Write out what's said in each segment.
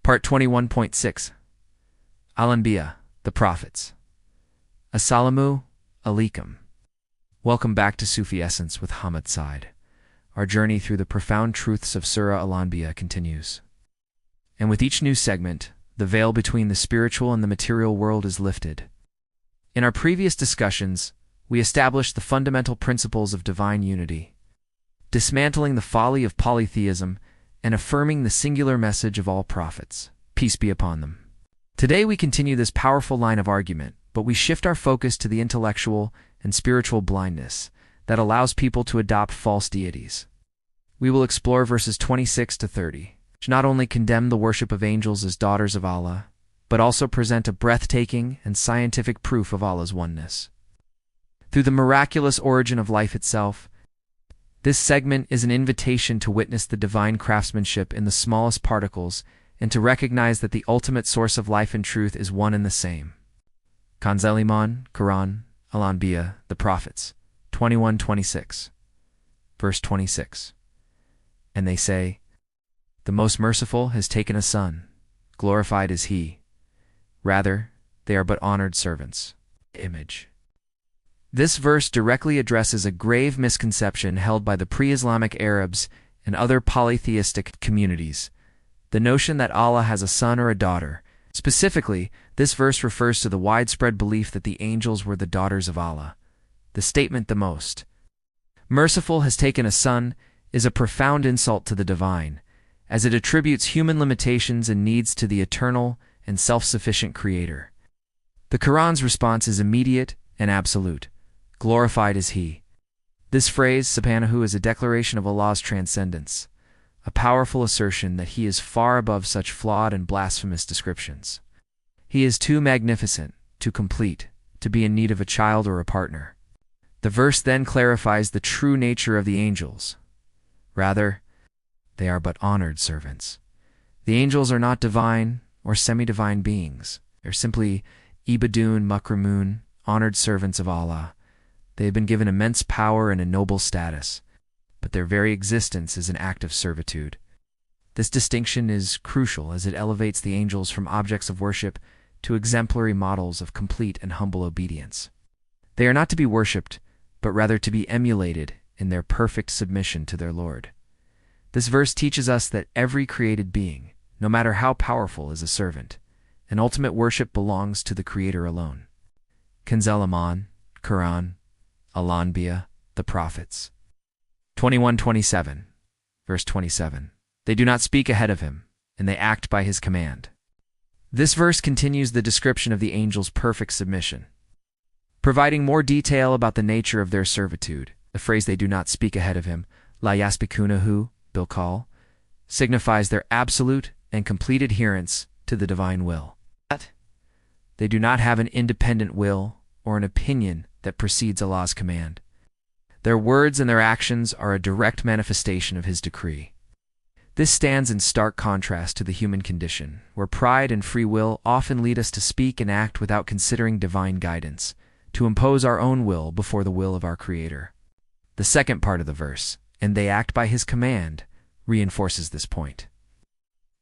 Part 21.6 Al-Anbiya, the Prophets. Assalamu alaikum. Welcome back to Sufi Essence with Hammad Syed. Our journey through the profound truths of Surah Al-Anbiya continues. And with each new segment, the veil between the spiritual and the material world is lifted. In our previous discussions, we established the fundamental principles of divine unity, dismantling the folly of polytheism and affirming the singular message of all prophets, peace be upon them. Today we continue this powerful line of argument, but we shift our focus to the intellectual and spiritual blindness that allows people to adopt false deities. We will explore verses 26 to 30, which not only condemn the worship of angels as daughters of Allah, but also present a breathtaking and scientific proof of Allah's oneness. Through the miraculous origin of life itself, this segment is an invitation to witness the divine craftsmanship in the smallest particles and to recognize that the ultimate source of life and truth is one and the same. Kanzeliman, Quran, Al-Anbiya, the Prophets, 21:26, verse 26. And they say, "The Most Merciful has taken a son, glorified is He. Rather, they are but honored servants." Image. This verse directly addresses a grave misconception held by the pre-Islamic Arabs and other polytheistic communities, the notion that Allah has a son or a daughter. Specifically, this verse refers to the widespread belief that the angels were the daughters of Allah. The statement "the Most Merciful has taken a son" is a profound insult to the divine, as it attributes human limitations and needs to the eternal and self-sufficient Creator. The Quran's response is immediate and absolute. Glorified is He. This phrase, subhanahu, is a declaration of Allah's transcendence, a powerful assertion that He is far above such flawed and blasphemous descriptions. He is too magnificent, too complete, to be in need of a child or a partner. The verse then clarifies the true nature of the angels. Rather, they are but honored servants. The angels are not divine or semi-divine beings. They're simply ibadun mukramun, honored servants of Allah. They have been given immense power and a noble status, but their very existence is an act of servitude. This distinction is crucial as it elevates the angels from objects of worship to exemplary models of complete and humble obedience. They are not to be worshipped, but rather to be emulated in their perfect submission to their Lord. This verse teaches us that every created being, no matter how powerful, is a servant, and ultimate worship belongs to the Creator alone. Kanzeliman, Quran, Al-Anbiya, the Prophets. 21:27, verse 27. They do not speak ahead of Him, and they act by His command. This verse continues the description of the angels' perfect submission, providing more detail about the nature of their servitude. The phrase "they do not speak ahead of Him," la yasbikunahu bil qawl, signifies their absolute and complete adherence to the divine will. They do not have an independent will or an opinion that precedes Allah's command. Their words and their actions are a direct manifestation of His decree. This stands in stark contrast to the human condition, where pride and free will often lead us to speak and act without considering divine guidance, to impose our own will before the will of our Creator. The second part of the verse, "and they act by His command," reinforces this point.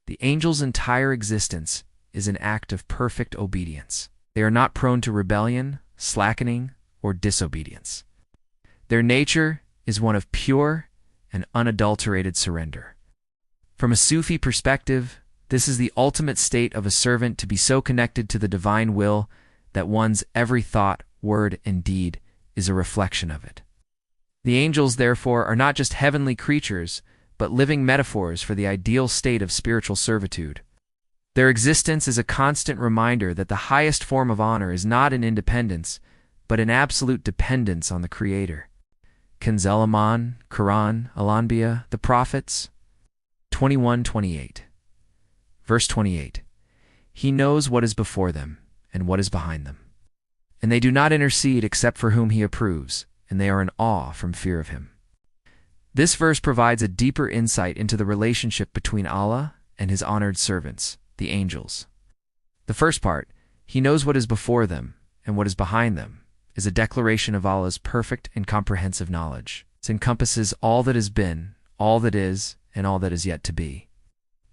The angels' entire existence is an act of perfect obedience. They are not prone to rebellion, slackening, or disobedience. Their nature is one of pure and unadulterated surrender. From a Sufi perspective, this is the ultimate state of a servant, to be so connected to the divine will that one's every thought, word, and deed is a reflection of it. The angels, therefore, are not just heavenly creatures, but living metaphors for the ideal state of spiritual servitude. Their existence is a constant reminder that the highest form of honor is not in independence, but in absolute dependence on the Creator. Kanzeliman, Quran, Al-Anbiya, the Prophets. 21:28, verse 28. He knows what is before them and what is behind them. And they do not intercede except for whom He approves, and they are in awe from fear of Him. This verse provides a deeper insight into the relationship between Allah and His honored servants, the angels. The first part, "He knows what is before them and what is behind them," is a declaration of Allah's perfect and comprehensive knowledge. It encompasses all that has been, all that is, and all that is yet to be.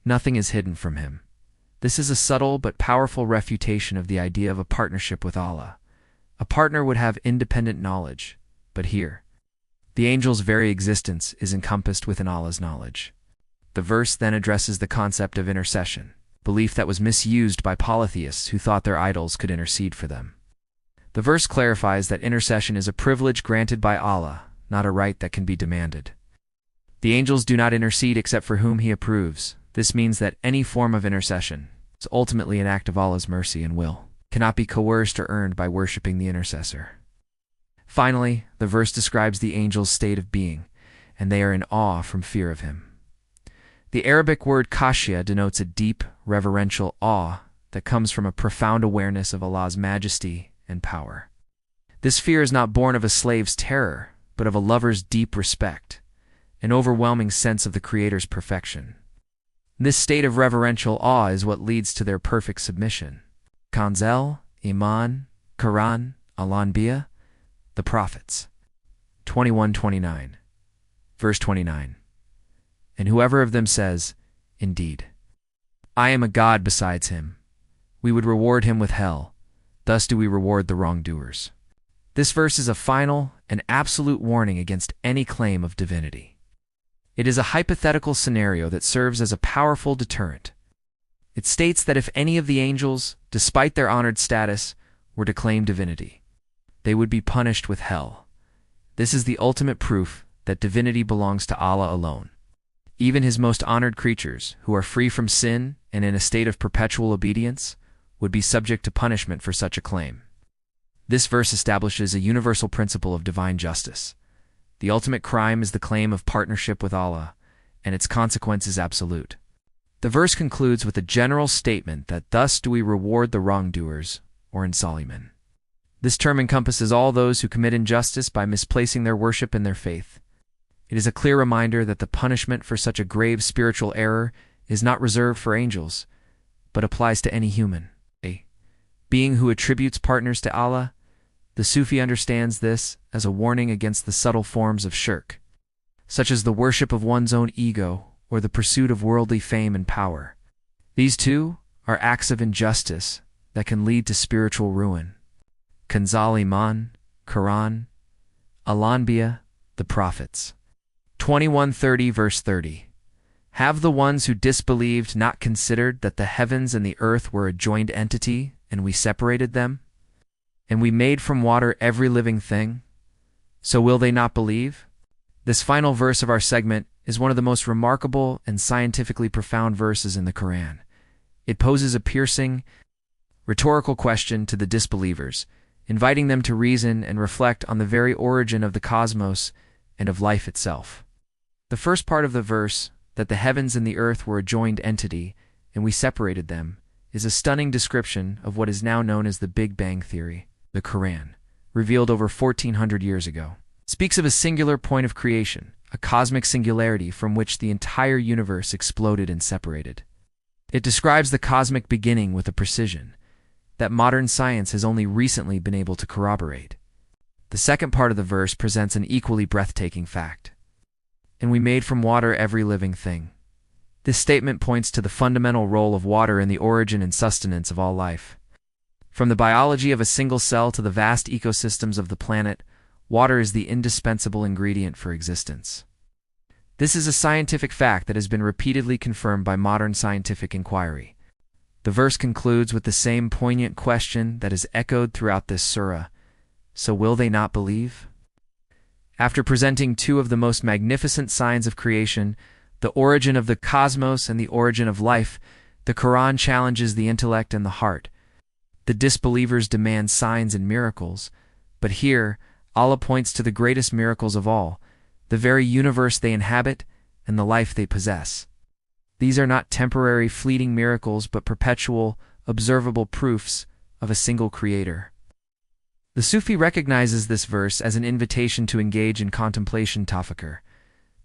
Nothing is hidden from Him. This is a subtle but powerful refutation of the idea of a partnership with Allah. A partner would have independent knowledge, but here, the angel's very existence is encompassed within Allah's knowledge. The verse then addresses the concept of intercession, belief that was misused by polytheists who thought their idols could intercede for them. The verse clarifies that intercession is a privilege granted by Allah, not a right that can be demanded. The angels do not intercede except for whom He approves. This means that any form of intercession is ultimately an act of Allah's mercy and will, cannot be coerced or earned by worshipping the intercessor. Finally, the verse describes the angels' state of being, and they are in awe from fear of Him. The Arabic word khashya denotes a deep, reverential awe that comes from a profound awareness of Allah's majesty and power. This fear is not born of a slave's terror, but of a lover's deep respect, an overwhelming sense of the Creator's perfection. This state of reverential awe is what leads to their perfect submission. Kanzel, Iman, Quran, Al-Anbiya, the Prophets. 21:29. Verse 29. And whoever of them says, Indeed, I am a God besides Him, we would reward him with hell. Thus do we reward the wrongdoers. This verse is a final and absolute warning against any claim of divinity. It is a hypothetical scenario that serves as a powerful deterrent. It states that if any of the angels, despite their honored status, were to claim divinity, they would be punished with hell. This is the ultimate proof that divinity belongs to Allah alone. Even His most honored creatures, who are free from sin and in a state of perpetual obedience, would be subject to punishment for such a claim. This verse establishes a universal principle of divine justice. The ultimate crime is the claim of partnership with Allah, and its consequence is absolute. The verse concludes with a general statement that thus do we reward the wrongdoers, or enlightening. This term encompasses all those who commit injustice by misplacing their worship and their faith. It is a clear reminder that the punishment for such a grave spiritual error is not reserved for angels, but applies to any human. A being who attributes partners to Allah. The Sufi understands this as a warning against the subtle forms of shirk, such as the worship of one's own ego or the pursuit of worldly fame and power. These too are acts of injustice that can lead to spiritual ruin. Kanzal Iman, Quran, Al-Anbiya, the Prophets. 21:30 verse 30. Have the ones who disbelieved not considered that the heavens and the earth were a joined entity, and we separated them? And we made from water every living thing? So will they not believe? This final verse of our segment is one of the most remarkable and scientifically profound verses in the Quran. It poses a piercing, rhetorical question to the disbelievers, inviting them to reason and reflect on the very origin of the cosmos and of life itself. The first part of the verse, that the heavens and the earth were a joined entity, and we separated them, is a stunning description of what is now known as the Big Bang Theory. The Quran, revealed over 1400 years ago, speaks of a singular point of creation, a cosmic singularity from which the entire universe exploded and separated. It describes the cosmic beginning with a precision that modern science has only recently been able to corroborate. The second part of the verse presents an equally breathtaking fact. And we made from water every living thing. This statement points to the fundamental role of water in the origin and sustenance of all life. From the biology of a single cell to the vast ecosystems of the planet, water is the indispensable ingredient for existence. This is a scientific fact that has been repeatedly confirmed by modern scientific inquiry. The verse concludes with the same poignant question that is echoed throughout this surah. So will they not believe? After presenting two of the most magnificent signs of creation, the origin of the cosmos and the origin of life, the Quran challenges the intellect and the heart. The disbelievers demand signs and miracles, but here, Allah points to the greatest miracles of all, the very universe they inhabit and the life they possess. These are not temporary, fleeting miracles, but perpetual, observable proofs of a single Creator. The Sufi recognizes this verse as an invitation to engage in contemplation tafakkur,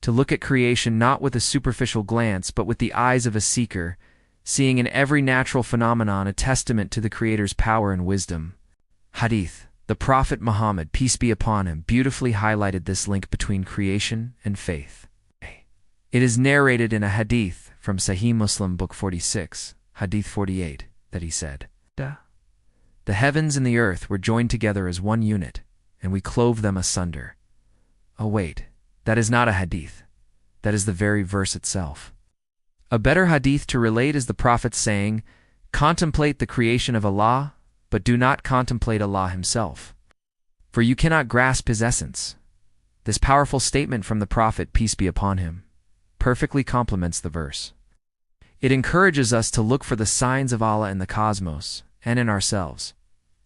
to look at creation not with a superficial glance but with the eyes of a seeker, seeing in every natural phenomenon a testament to the Creator's power and wisdom. Hadith. The Prophet Muhammad, peace be upon him, beautifully highlighted this link between creation and faith. It is narrated in a hadith from Sahih Muslim, Book 46, Hadith 48, that he said, "The heavens and the earth were joined together as one unit, and we clove them asunder." Oh wait, that is not a hadith. That is the very verse itself. A better hadith to relate is the Prophet saying, "Contemplate the creation of Allah, but do not contemplate Allah himself, for you cannot grasp his essence." This powerful statement from the Prophet, peace be upon him, perfectly complements the verse. It encourages us to look for the signs of Allah in the cosmos and in ourselves,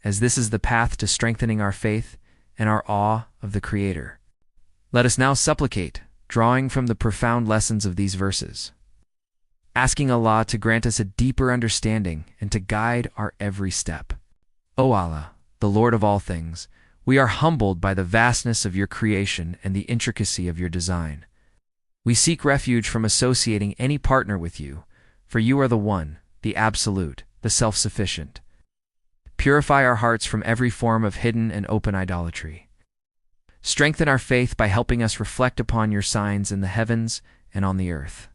as this is the path to strengthening our faith and our awe of the Creator. Let us now supplicate, drawing from the profound lessons of these verses, asking Allah to grant us a deeper understanding and to guide our every step. O Allah, the Lord of all things, we are humbled by the vastness of your creation and the intricacy of your design. We seek refuge from associating any partner with you, for you are the one, the absolute, the self-sufficient. Purify our hearts from every form of hidden and open idolatry. Strengthen our faith by helping us reflect upon your signs in the heavens and on the earth.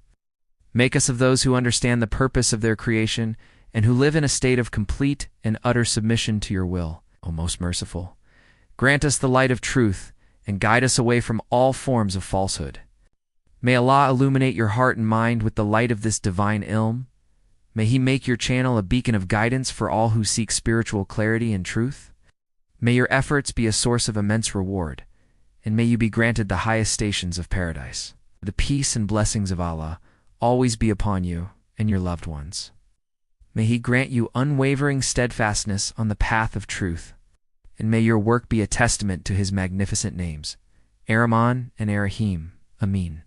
Make us of those who understand the purpose of their creation and who live in a state of complete and utter submission to your will, O most merciful. Grant us the light of truth and guide us away from all forms of falsehood. May Allah illuminate your heart and mind with the light of this divine ilm. May He make your channel a beacon of guidance for all who seek spiritual clarity and truth. May your efforts be a source of immense reward, and may you be granted the highest stations of paradise. The peace and blessings of Allah always be upon you and your loved ones. May He grant you unwavering steadfastness on the path of truth, and may your work be a testament to His magnificent names, Ar-Rahman and Ar-Rahim. Amin.